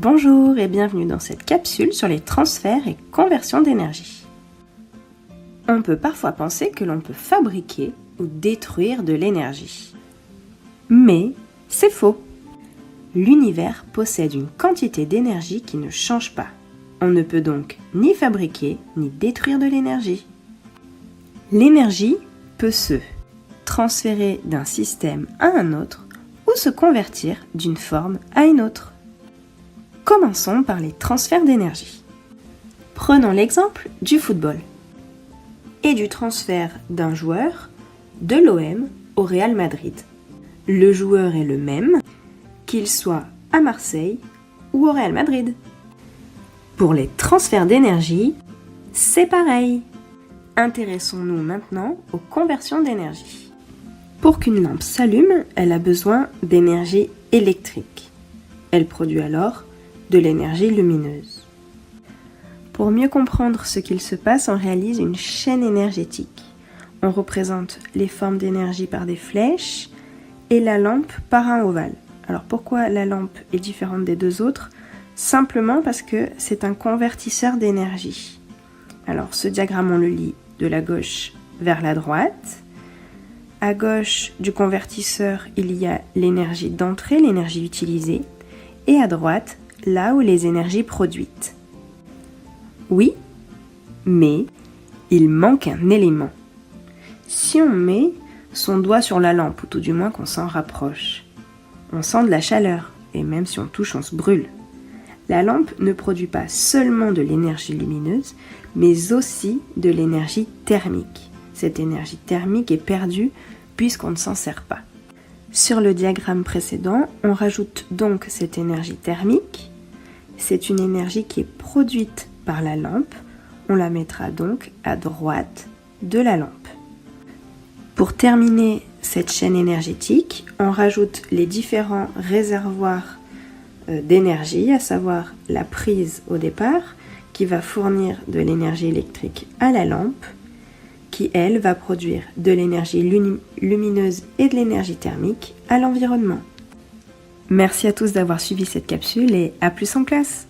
Bonjour et bienvenue dans cette capsule sur les transferts et conversions d'énergie. On peut parfois penser que l'on peut fabriquer ou détruire de l'énergie. Mais c'est faux. L'univers possède une quantité d'énergie qui ne change pas. On ne peut donc ni fabriquer ni détruire de l'énergie. L'énergie peut se transférer d'un système à un autre ou se convertir d'une forme à une autre. Commençons par les transferts d'énergie. Prenons l'exemple du football et du transfert d'un joueur de l'OM au Real Madrid. Le joueur est le même, qu'il soit à Marseille ou au Real Madrid. Pour les transferts d'énergie, c'est pareil. Intéressons-nous maintenant aux conversions d'énergie. Pour qu'une lampe s'allume, elle a besoin d'énergie électrique. Elle produit alors de l'énergie lumineuse. Pour mieux comprendre ce qu'il se passe, on réalise une chaîne énergétique. On représente les formes d'énergie par des flèches et la lampe par un ovale. Alors pourquoi la lampe est différente des deux autres ? Simplement parce que c'est un convertisseur d'énergie. Alors ce diagramme, on le lit de la gauche vers la droite. À gauche du convertisseur, il y a l'énergie d'entrée, l'énergie utilisée, et à droite, là où les énergies produites. Oui, mais il manque un élément. Si on met son doigt sur la lampe, ou tout du moins qu'on s'en rapproche, on sent de la chaleur, et même si on touche, on se brûle. La lampe ne produit pas seulement de l'énergie lumineuse, mais aussi de l'énergie thermique. Cette énergie thermique est perdue puisqu'on ne s'en sert pas. Sur le diagramme précédent, on rajoute donc cette énergie thermique. C'est une énergie qui est produite par la lampe. On la mettra donc à droite de la lampe. Pour terminer cette chaîne énergétique, on rajoute les différents réservoirs d'énergie, à savoir la prise au départ, qui va fournir de l'énergie électrique à la lampe, qui elle va produire de l'énergie lumineuse et de l'énergie thermique à l'environnement. Merci à tous d'avoir suivi cette capsule et à plus en classe!